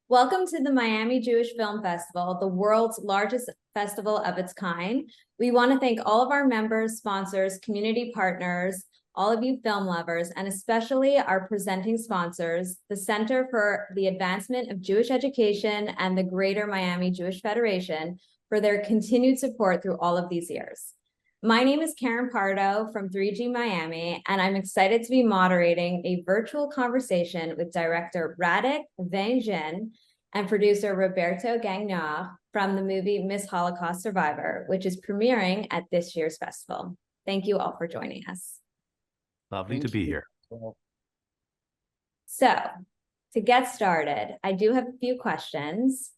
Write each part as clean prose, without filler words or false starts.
Welcome to the Miami Jewish Film Festival, the world's largest festival of its kind. We want to thank all of our members, sponsors, community partners, all of you film lovers, and especially our presenting sponsors, the Center for the Advancement of Jewish Education and the Greater Miami Jewish Federation, for their continued support through all of these years. My name is Karen Pardo from 3G Miami, and I'm excited to be moderating a virtual conversation with director Radek Wegrzyn and producer Roberto Gagnor from the movie Miss Holocaust Survivor, which is premiering at this year's festival. Thank you all for joining us. Lovely to be here. So, to get started, I do have a few questions.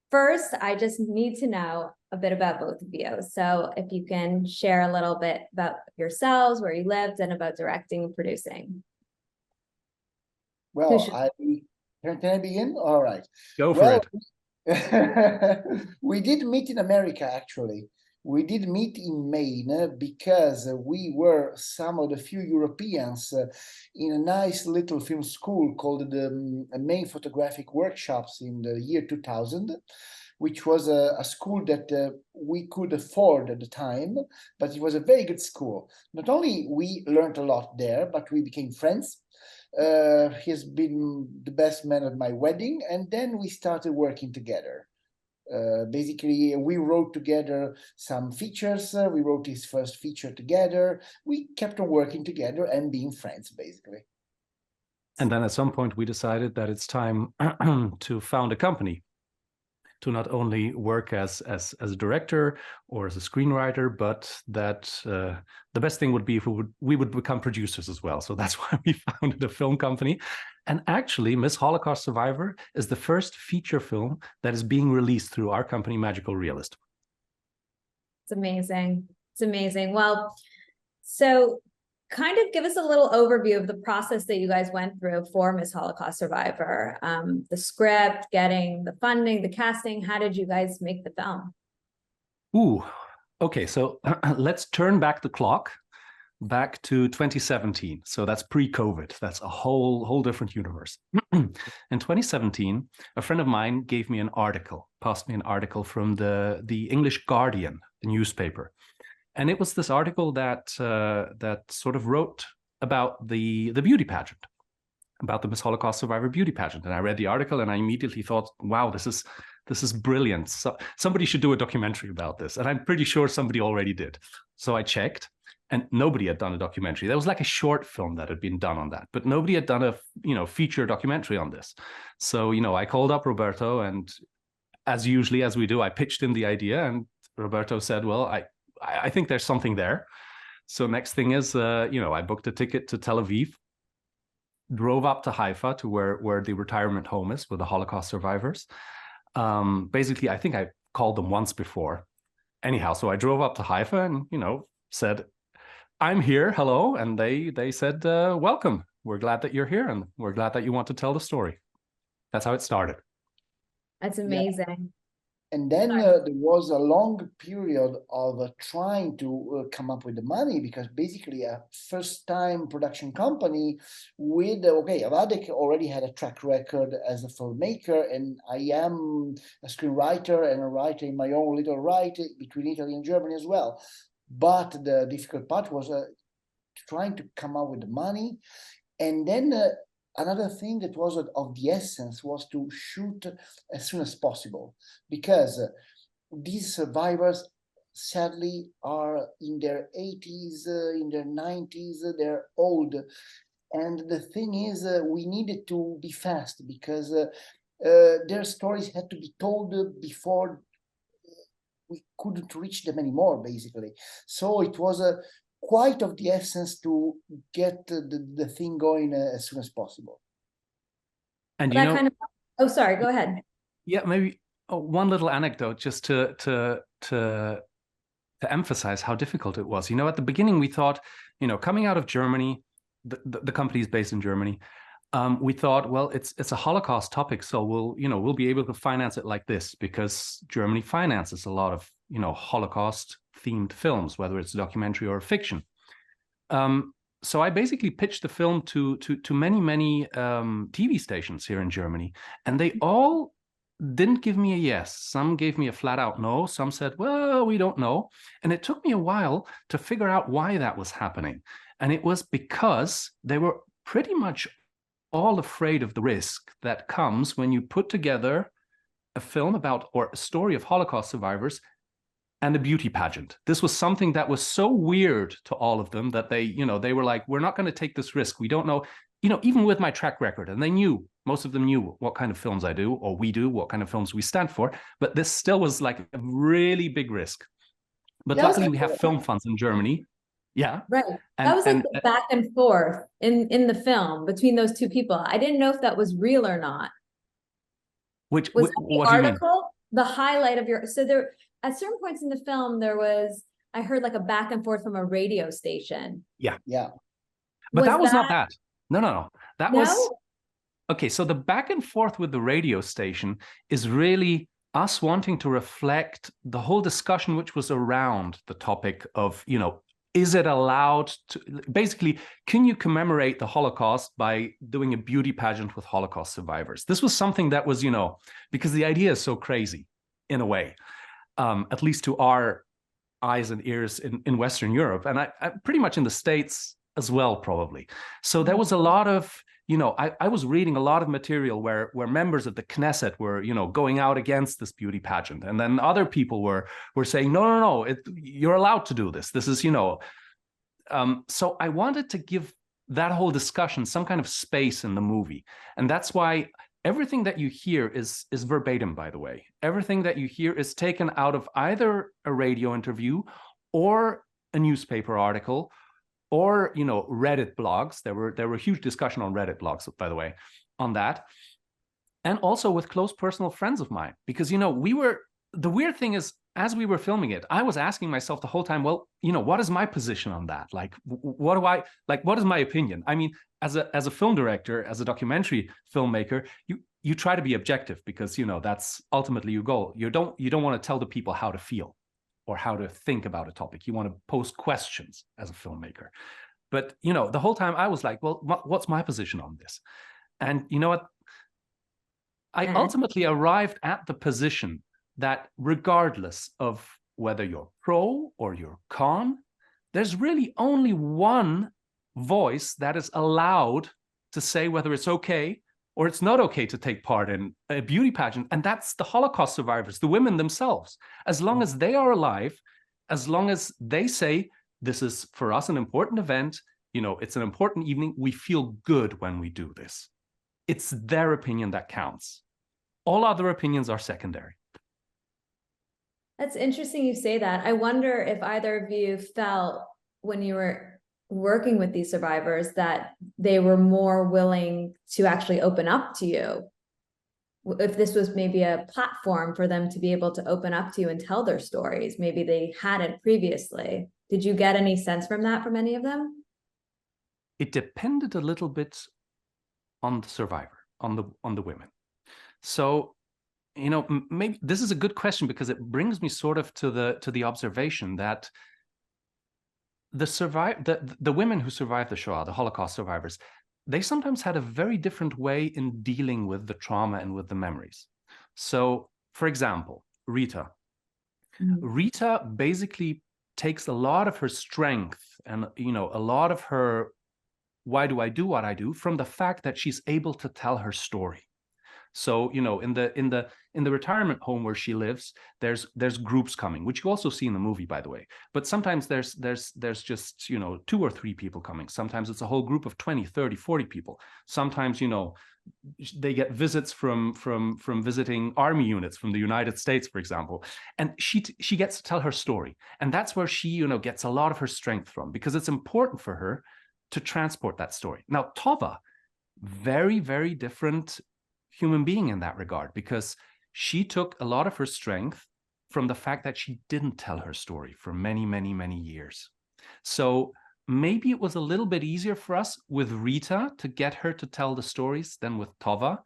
First, I just need to know a bit about both of you. So if you can share a little bit about yourselves, where you lived, and about directing and producing. Well, can I begin? All right. Go for it. We did meet in America, actually. We did meet in Maine because we were some of the few Europeans in a nice little film school called the Maine Photographic Workshops in the year 2000, which was a school that we could afford at the time, but it was a very good school. Not only we learned a lot there, but we became friends. He's been the best man at my wedding, and then we started working together. Basically, we wrote together some features. We wrote his first feature together. We kept on working together and being friends, basically. And then at some point, we decided that it's time to found a company, to not only work as a director or as a screenwriter, but that the best thing would be if we would become producers as well. So that's why we founded a film company. And actually, Miss Holocaust Survivor is the first feature film that is being released through our company, Magical Realist. It's amazing. It's amazing. Well, so kind of give us a little overview of the process that you guys went through for Miss Holocaust Survivor. The script, getting the funding, the casting. How did you guys make the film? Ooh, okay. So let's turn back the clock back to 2017. So that's pre-COVID. That's a whole different universe. In 2017, a friend of mine gave me an article, passed me an article from the English Guardian, the newspaper. And it was this article that sort of wrote about the beauty pageant, about the Miss Holocaust Survivor beauty pageant. And I read the article and I immediately thought, wow, this is brilliant. So somebody should do a documentary about this. And I'm pretty sure somebody already did. So I checked and nobody had done a documentary. There was like a short film that had been done on that, but nobody had done a feature documentary on this. So, I called up Roberto, and as usually as we do, I pitched him the idea, and Roberto said, well, I think there's something there. So next thing is, I booked a ticket to Tel Aviv, drove up to Haifa to where the retirement home is with the Holocaust survivors. Basically, I think I called them once before. Anyhow, so I drove up to Haifa and, said, I'm here, hello. And they said, welcome. We're glad that you're here and we're glad that you want to tell the story. That's how it started. That's amazing. Yeah. And then there was a long period of trying to come up with the money, because basically a first-time production company with, Radek already had a track record as a filmmaker, and I am a screenwriter and a writer in my own little right between Italy and Germany as well. But the difficult part was trying to come up with the money. And then another thing that was of the essence was to shoot as soon as possible, because these survivors sadly are in their 80s, in their 90s, they're old. And the thing is, we needed to be fast, because their stories had to be told before we couldn't reach them anymore, basically. So it was quite of the essence to get the thing going as soon as possible. And oh, sorry, go ahead. Yeah, maybe one little anecdote just to emphasize how difficult it was. At the beginning we thought, coming out of Germany, the company is based in Germany. We thought, well, it's a Holocaust topic, so we'll be able to finance it like this, because Germany finances a lot of Holocaust themed films, whether it's a documentary or a fiction. so I basically pitched the film to many TV stations here in Germany, and they all didn't give me a yes. Some gave me a flat out no. Some said, well, we don't know. And it took me a while to figure out why that was happening. And it was because they were pretty much all afraid of the risk that comes when you put together a film about, or a story of Holocaust survivors and a beauty pageant. This was something that was so weird to all of them that they were like, we're not going to take this risk. We don't know, even with my track record, and they knew, most of them knew what kind of films I do, or we do, what kind of films we stand for, but this still was like a really big risk. But luckily we have film funds in Germany. Yeah. Right. That was like the back and forth in the film between those two people. I didn't know if that was real or not. What the article, do you mean? The highlight of your, so there, at certain points in the film, I heard like a back and forth from a radio station. Yeah. Yeah. But that was not that. No. That No? was, okay, so the back and forth with the radio station is really us wanting to reflect the whole discussion which was around the topic of, is it allowed to, basically, can you commemorate the Holocaust by doing a beauty pageant with Holocaust survivors? This was something that was, because the idea is so crazy in a way, at least to our eyes and ears in Western Europe, and I pretty much in the States as well, probably. So there was a lot of, I was reading a lot of material where members of the Knesset were, going out against this beauty pageant. And then other people were saying, no, you're allowed to do this. This is, so I wanted to give that whole discussion some kind of space in the movie. And that's why everything that you hear is verbatim, by the way. Everything that you hear is taken out of either a radio interview or a newspaper article, or Reddit blogs. There were huge discussion on Reddit blogs, by the way, on that, and also with close personal friends of mine, because the weird thing is, as we were filming it, I was asking myself the whole time, well, what is my position on that? Like, what is my opinion? I mean, as a film director, as a documentary filmmaker, you try to be objective, because that's ultimately your goal. You don't want to tell the people how to feel or how to think about a topic. You want to pose questions as a filmmaker. But, the whole time I was like, well, what's my position on this? And you know what? I ultimately arrived at the position that regardless of whether you're pro or you're con, there's really only one voice that is allowed to say whether it's okay or it's not okay to take part in a beauty pageant. And that's the Holocaust survivors, the women themselves. As long as they are alive, as long as they say, this is for us an important event, it's an important evening, we feel good when we do this. It's their opinion that counts. All other opinions are secondary. That's interesting you say that. I wonder if either of you felt, when you were working with these survivors, that they were more willing to actually open up to you, if this was maybe a platform for them to be able to open up to you and tell their stories. Maybe they hadn't previously. Did you get any sense from that from any of them? It depended a little bit on the survivor, on the women. So, maybe this is a good question, because it brings me sort of to the observation that the women who survived the Shoah, the Holocaust survivors, they sometimes had a very different way in dealing with the trauma and with the memories. So, for example, Rita. Rita basically takes a lot of her strength and a lot of her why do I do what I do from the fact that she's able to tell her story. So, in the retirement home where she lives, there's groups coming, which you also see in the movie, by the way. But sometimes there's just, 2 or 3 people coming. Sometimes it's a whole group of 20, 30, 40 people. Sometimes, they get visits from visiting army units from the United States, for example. And she gets to tell her story. And that's where she, gets a lot of her strength from, because it's important for her to transport that story. Now, Tova, very, very different human being in that regard, because she took a lot of her strength from the fact that she didn't tell her story for many, many, many years. So maybe it was a little bit easier for us with Rita to get her to tell the stories than with Tova.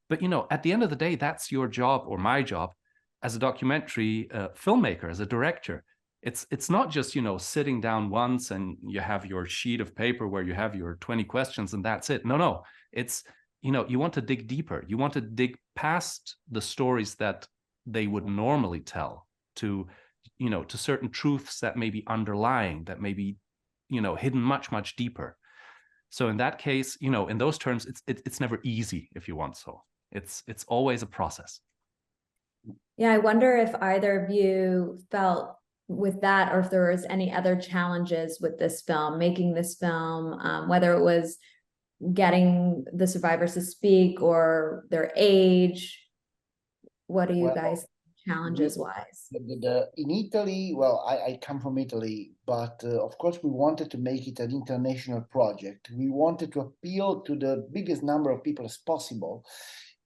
But, at the end of the day, that's your job, or my job as a documentary filmmaker, as a director, It's not just, you know, sitting down once and you have your sheet of paper where you have your 20 questions and that's it. No, it's, you know, you want to dig deeper. You want to dig past the stories that they would normally tell to, you know, to certain truths that may be underlying, that may be, you know, hidden much, much deeper. So in that case, you know, in those terms, it's never easy, if you want. So it's always a process. Yeah, I wonder if either of you felt with that, or if there was any other challenges with this film, making this film, whether it was getting the survivors to speak or their age. What do you guys challenges wise? In Italy, well, I come from Italy, but of course we wanted to make it an international project. We wanted to appeal to the biggest number of people as possible.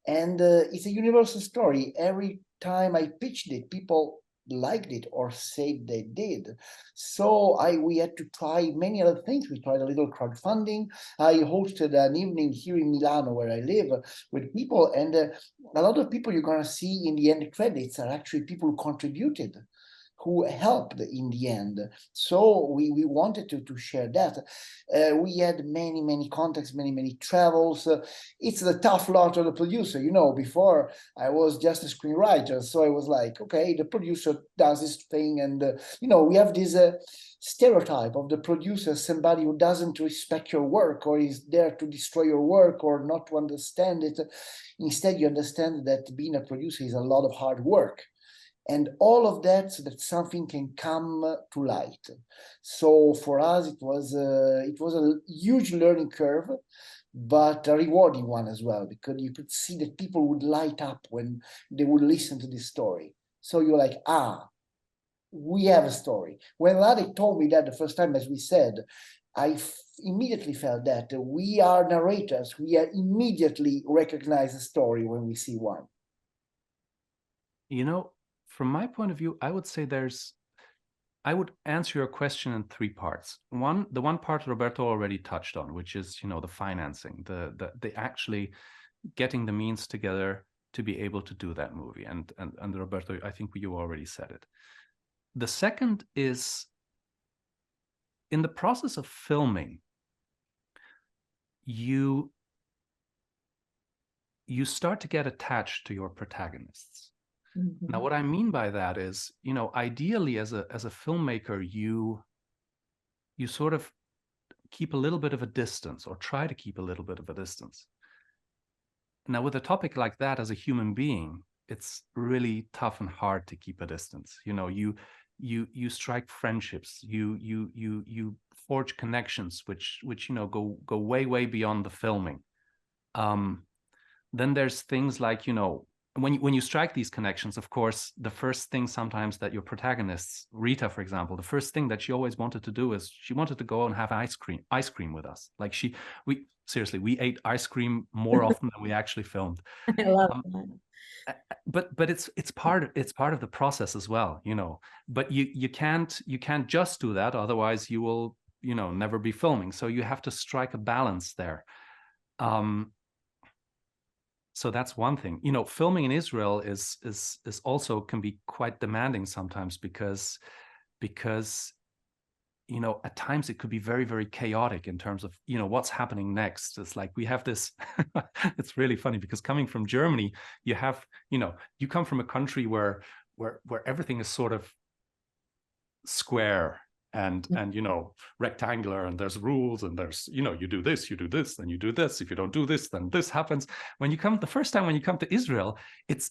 And it's a universal story. Every time I pitched it, people liked it or said they did. So we had to try many other things. We tried a little crowdfunding. I hosted an evening here in Milano, where I live, with people, and a lot of people you're going to see in the end credits are actually people who contributed, who helped in the end. So we wanted to share that. We had many contacts, many travels. It's the tough lot of the producer. You know, before I was just a screenwriter. So I was like, okay, the producer does this thing. And, you know, we have this stereotype of the producer, somebody who doesn't respect your work or is there to destroy your work or not to understand it. Instead, you understand that being a producer is a lot of hard work. And all of that, so that something can come to light. So for us, it was a huge learning curve, but a rewarding one as well, because you could see that people would light up when they would listen to this story. So you're like, we have a story. When Radek told me that the first time, as we said, I immediately felt that we are narrators. We immediately recognize a story when we see one. You know, from my point of view, I would say I would answer your question in three parts. The one part Roberto already touched on, which is, you know, the financing, the actually getting the means together to be able to do that movie. And Roberto, I think you already said it. The second is, in the process of filming, you start to get attached to your protagonists. Now, what I mean by that is, you know, ideally as a filmmaker, you sort of keep a little bit of a distance, or try to keep a little bit of a distance. Now, with a topic like that, as a human being, it's really tough and hard to keep a distance. You know, you strike friendships, you forge connections, which you know go way beyond the filming. Then there's things like, you know, when you strike these connections, of course, the first thing sometimes that your protagonists, Rita, for example, the first thing that she always wanted to do is she wanted to go and have ice cream with us. Like we ate ice cream more often than we actually filmed. I love that. But it's part of the process as well, you know. But you can't just do that, otherwise you will, you know, never be filming. So you have to strike a balance there. So that's one thing. You know, filming in Israel is also can be quite demanding sometimes, because you know, at times it could be very chaotic in terms of, you know, what's happening next. It's like we have this it's really funny, because coming from Germany, you have, you know, you come from a country where everything is sort of square and you know, rectangular, and there's rules, and there's, you know, you do this, then you do this. If you don't do this, then this happens. The first time when you come to Israel,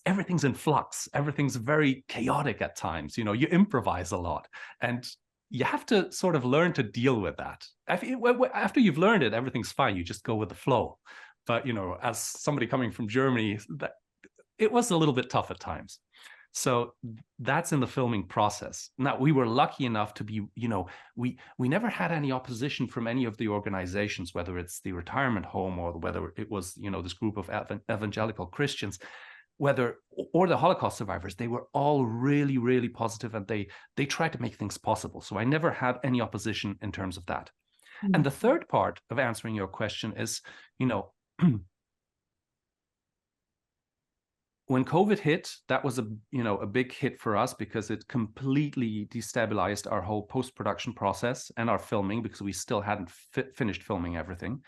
everything's in flux, everything's very chaotic at times. You know, you improvise a lot, and you have to sort of learn to deal with that. After you've learned it, everything's fine, you just go with the flow. But, you know, as somebody coming from Germany, it was a little bit tough at times. So that's in the filming process. Now, we were lucky enough to be, you know, we never had any opposition from any of the organizations, whether it's the retirement home or whether it was, you know, this group of evangelical Christians, or the Holocaust survivors. They were all really positive, and they tried to make things possible. So I never had any opposition in terms of that. Mm-hmm. And the third part of answering your question is, you know, when COVID hit, that was a big hit for us because it completely destabilized our whole post-production process and our filming, because we still hadn't finished filming everything.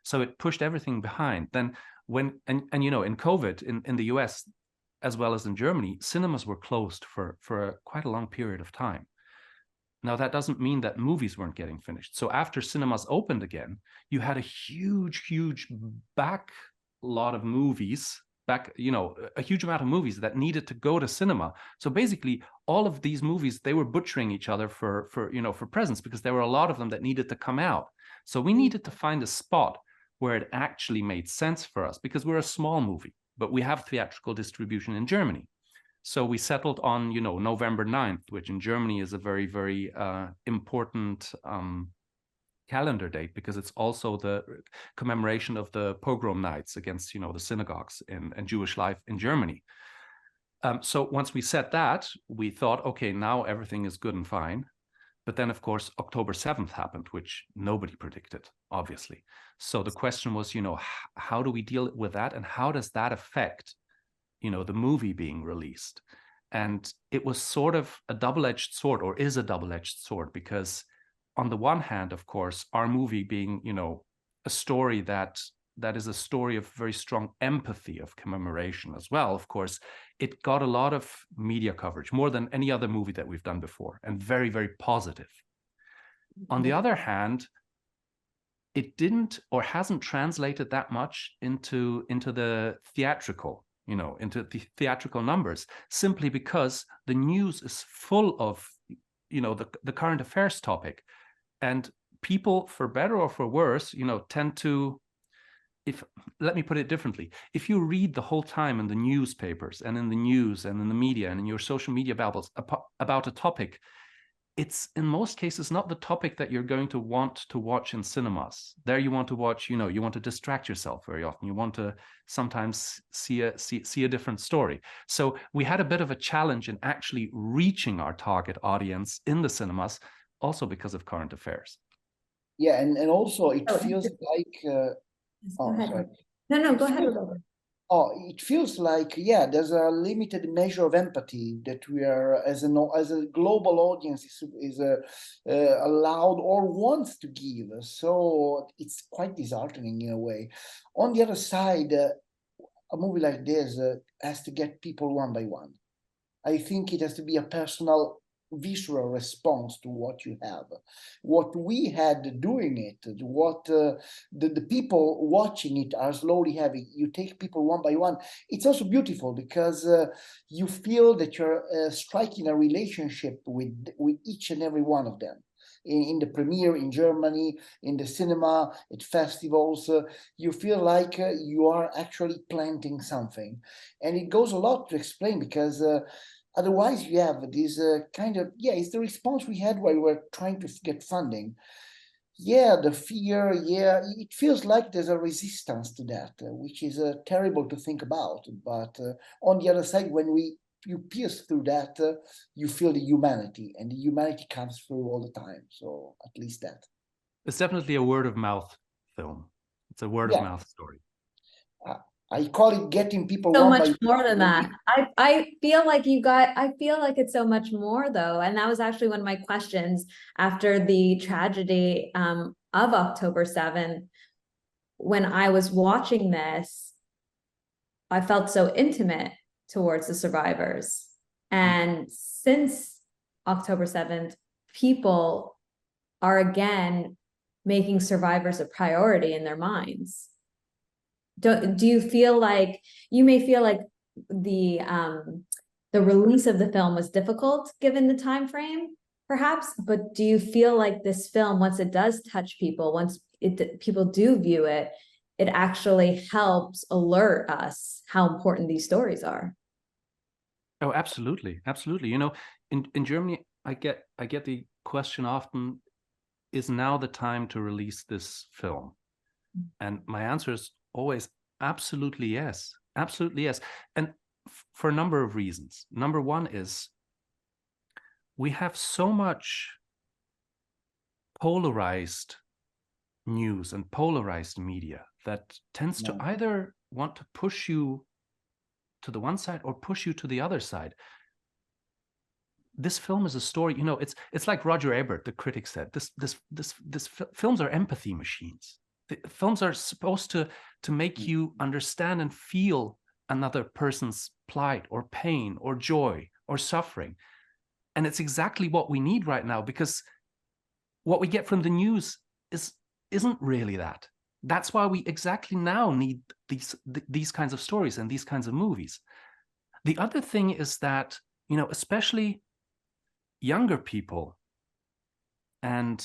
So it pushed everything behind. Then in COVID in the US, as well as in Germany, cinemas were closed for quite a long period of time. Now, that doesn't mean that movies weren't getting finished. So after cinemas opened again, you had a huge backlot of movies, a huge amount of movies that needed to go to cinema. So basically, all of these movies, they were butchering each other for presents, because there were a lot of them that needed to come out. So we needed to find a spot where it actually made sense for us, because we're a small movie, but we have theatrical distribution in Germany. So we settled on, November 9th, which in Germany is a very, very important calendar date, because it's also the commemoration of the pogrom nights against, the synagogues and Jewish life in Germany. So once we set that, we thought, okay, now everything is good and fine. But then, of course, October 7th happened, which nobody predicted, obviously. So the question was, how do we deal with that? And how does that affect the movie being released? And it was sort of a double-edged sword, or is a double-edged sword, because on the one hand, of course, our movie being, a story that is a story of very strong empathy, of commemoration as well, of course, it got a lot of media coverage, more than any other movie that we've done before, and very, very positive. On the other hand, it didn't or hasn't translated that much into the theatrical, into the theatrical numbers, simply because the news is full of, the current affairs topic. And people, for better or for worse, tend to, let me put it differently. If you read the whole time in the newspapers and in the news and in the media and in your social media babbles about a topic, it's in most cases not the topic that you're going to want to watch in cinemas. There you want to watch, you want to distract yourself very often. You want to sometimes see a different story. So we had a bit of a challenge in actually reaching our target audience in the cinemas, also because of current affairs. Yeah, and also it feels like sorry. No, go ahead. It feels like, yeah, there's a limited measure of empathy that we are, as a global audience, is allowed or wants to give. So it's quite disheartening in a way. On the other side, a movie like this has to get people one by one. I think it has to be a personal, visceral response to what you have. What we had doing it, what the people watching it are slowly having. You take people one by one. It's also beautiful because you feel that you're striking a relationship with each and every one of them. In the premiere in Germany, in the cinema, at festivals, you feel like you are actually planting something. And it goes a lot to explain, because otherwise you have this kind of, it's the response we had while we were trying to get funding. The fear, it feels like there's a resistance to that, which is terrible to think about. But on the other side, when you pierce through that, you feel the humanity, and the humanity comes through all the time. So at least that. It's definitely a word of mouth film. It's a word of mouth story. I call it getting people so much more than that. I feel like it's so much more though. And that was actually one of my questions after the tragedy of October 7th. When I was watching this, I felt so intimate towards the survivors. And since October 7th, people are again making survivors a priority in their minds. Do you feel like, you may feel like the release of the film was difficult given the time frame, perhaps, but do you feel like this film, once it does touch people, once people do view it, it actually helps alert us how important these stories are? Oh, absolutely. Absolutely. In Germany, I get the question often, is now the time to release this film? And my answer is always absolutely yes. Absolutely yes. And for a number of reasons. Number one is we have so much polarized news and polarized media that tends to either want to push you to the one side or push you to the other side. This film is a story, you know, it's like Roger Ebert, the critic, said, films are empathy machines. The films are supposed to make you understand and feel another person's plight or pain or joy or suffering. And it's exactly what we need right now, because what we get from the news isn't really that. That's why we exactly now need these kinds of stories and these kinds of movies. The other thing is that, you know, especially younger people, and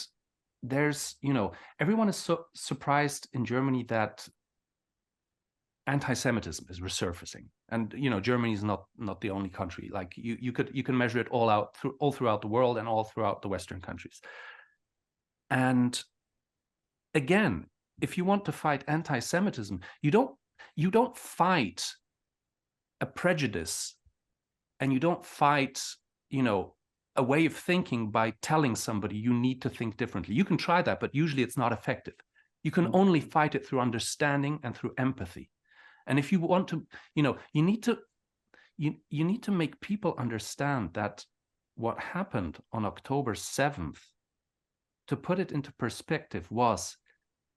there's, you know, everyone is so surprised in Germany that anti-Semitism is resurfacing, and you know, Germany is not the only country. Like you can measure it all throughout the world and all throughout the Western countries. And again, if you want to fight anti-Semitism, you don't fight a prejudice, and you don't fight, you know, a way of thinking by telling somebody you need to think differently. You can try that, but usually it's not effective. You can only fight it through understanding and through empathy. And if you want to, you know, you need to make people understand that what happened on October 7th, to put it into perspective, was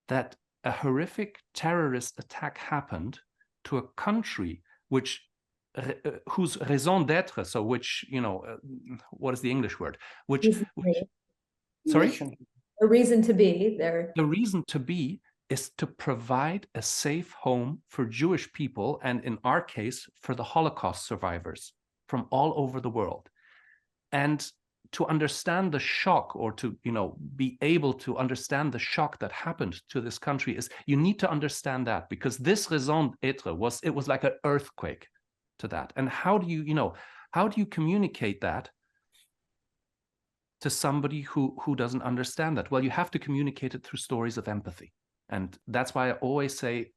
that a horrific terrorist attack happened to a country whose raison d'être, so which, you know, what is the English word? Sorry? A reason to be there. The reason to be is to provide a safe home for Jewish people, and in our case, for the Holocaust survivors from all over the world. And to understand the shock, or to, you know, be able to understand the shock that happened to this country, is you need to understand that, because this raison d'être was like an earthquake to that. And how do you communicate that to somebody who doesn't understand that? Well, you have to communicate it through stories of empathy. And that's why I always say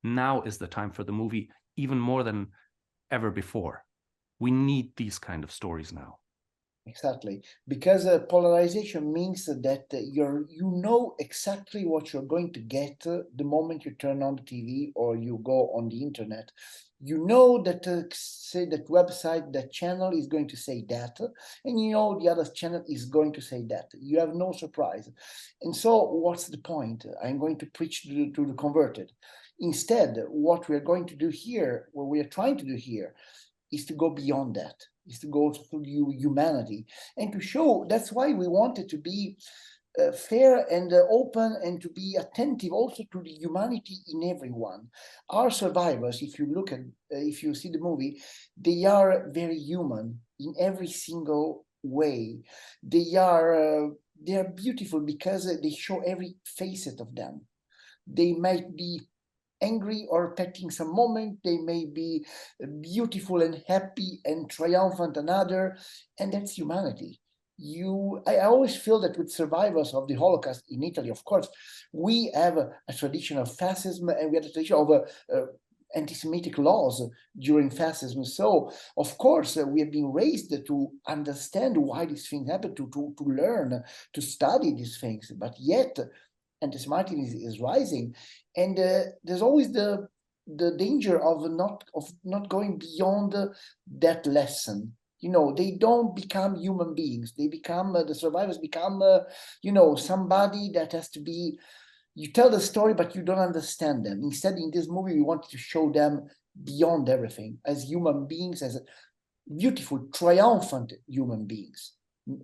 now is the time for the movie, even more than ever before. We need these kind of stories now. Exactly, because polarization means that you know exactly what you're going to get the moment you turn on the TV or you go on the internet. You know that, say, that website, that channel is going to say that, and you know the other channel is going to say that. You have no surprise. And so what's the point? I'm going to preach to the converted. Instead, what we are going to do here, what we are trying to do here, is to go beyond that, is to go through humanity, and to show. That's why we wanted to be fair and open, and to be attentive also to the humanity in everyone. Our survivors, if you see the movie, they are very human in every single way. They are beautiful because they show every facet of them. They might be angry or petting some moment, they may be beautiful and happy and triumphant another, and that's humanity. I always feel that with survivors of the Holocaust in Italy, of course, we have a tradition of fascism, and we have a tradition of anti-Semitic laws during fascism. So, of course, we have been raised to understand why these things happen, to learn, to study these things, but yet anti-Semitism is rising, and there's always the danger of not going beyond that lesson. You know, they don't become human beings. They become the survivors become somebody that has to be. You tell the story, but you don't understand them. Instead, in this movie, we wanted to show them beyond everything as human beings, as beautiful, triumphant human beings.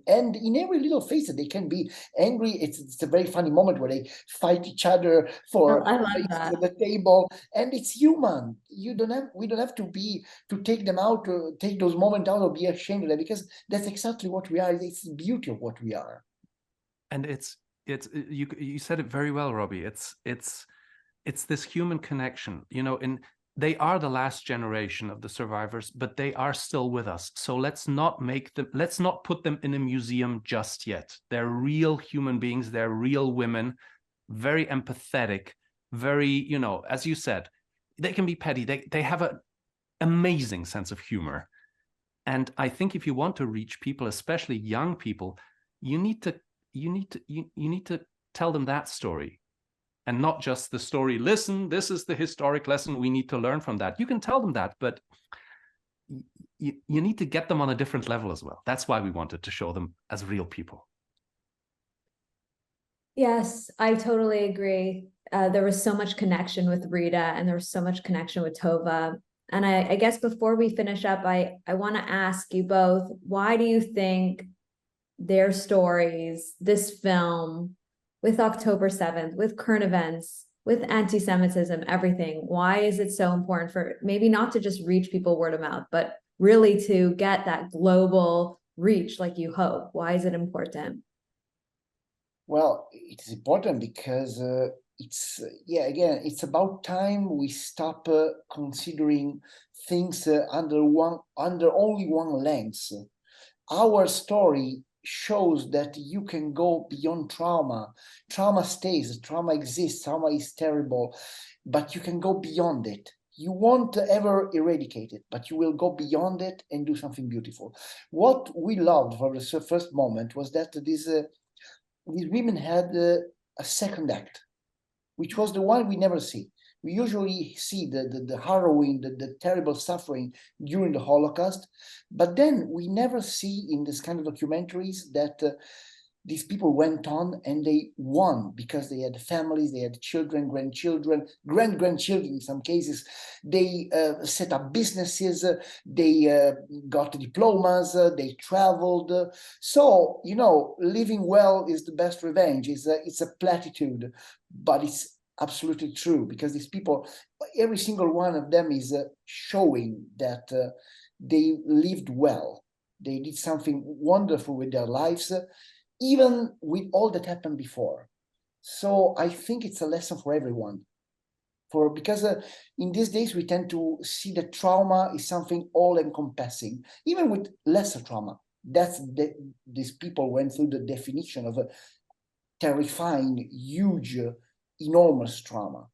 And in every little face that they can be angry. It's a very funny moment where they fight each other for the table, and it's human. We don't have to take them out, to take those moments out, or be ashamed of them, because that's exactly what we are. It's the beauty of what we are. And it's you said it very well, Robbie. It's this human connection, you know. They are the last generation of the survivors, but they are still with us. So let's not put them in a museum just yet. They're real human beings. They're real women, very empathetic, very, you know, as you said, they can be petty. They have an amazing sense of humor. And I think if you want to reach people, especially young people, you need to tell them that story. And not just the story, listen, this is the historic lesson, we need to learn from that. You can tell them that, but you need to get them on a different level as well. That's why we wanted to show them as real people. Yes, I totally agree. There was so much connection with Rita, and there was so much connection with Tova. And I guess before we finish up, I want to ask you both, why do you think their stories, this film, with October 7th, with current events, with anti-Semitism, everything, why is it so important for maybe not to just reach people word of mouth, but really to get that global reach like you hope? Why is it important? Well, it is important because again, it's about time we stop considering things under only one lens. Our story shows that you can go beyond trauma. Trauma stays, trauma exists, trauma is terrible, but you can go beyond it. You won't ever eradicate it, but you will go beyond it and do something beautiful. What we loved from the first moment was that these women had a second act, which was the one we never see. We usually see the harrowing, the terrible suffering during the Holocaust, but then we never see in this kind of documentaries that these people went on and they won because they had families, they had children, grandchildren, great-grandchildren in some cases. They set up businesses, they got diplomas, they traveled. So, living well is the best revenge. It's a platitude, but it's absolutely true, because these people, every single one of them is showing that they lived well. They did something wonderful with their lives, even with all that happened before. So I think it's a lesson for everyone. Because in these days we tend to see that trauma is something all-encompassing, even with lesser trauma. These people went through the definition of a terrifying, huge, enormous trauma.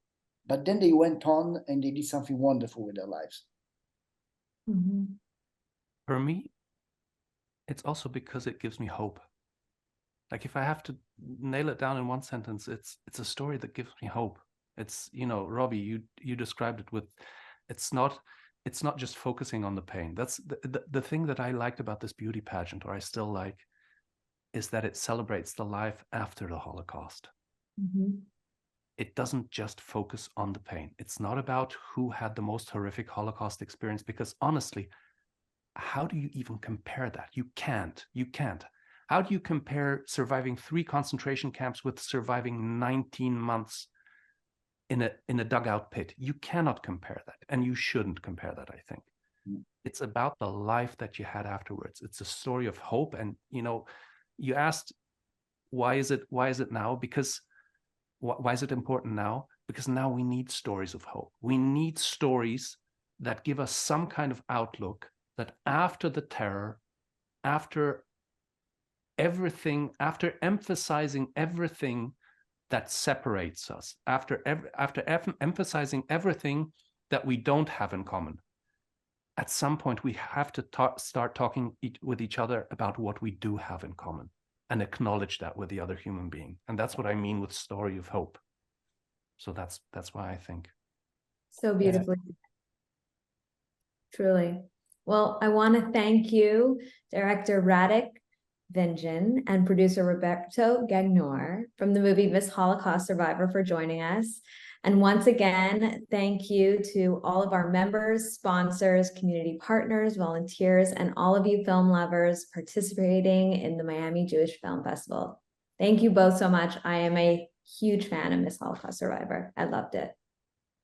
But then they went on and they did something wonderful with their lives. Mm-hmm. For me, it's also because it gives me hope. Like, if I have to nail it down in one sentence, it's a story that gives me hope. It's, Robbie, you described it with, it's not just focusing on the pain. That's the thing that I liked about this beauty pageant, or I still like, is that it celebrates the life after the Holocaust. Mm-hmm. It doesn't just focus on the pain. It's not about who had the most horrific Holocaust experience, because honestly, how do you even compare that? You can't. How do you compare surviving 3 concentration camps with surviving 19 months in a dugout pit? You cannot compare that, and you shouldn't compare that, I think. It's about the life that you had afterwards. It's a story of hope. And you asked, why is it now? Because why is it important now? Because now we need stories of hope. We need stories that give us some kind of outlook, that after the terror, after everything, after emphasizing everything that separates us, after emphasizing everything that we don't have in common, at some point we have to start talking with each other about what we do have in common, and acknowledge that with the other human being. And that's what I mean with story of hope. So that's why I think. So beautifully. Truly. Well, I want to thank you, Director Radek Wegrzyn and producer Roberto Gagnor from the movie Miss Holocaust Survivor for joining us. And once again, thank you to all of our members, sponsors, community partners, volunteers, and all of you film lovers participating in the Miami Jewish Film Festival. Thank you both so much. I am a huge fan of Miss Holocaust Survivor. I loved it.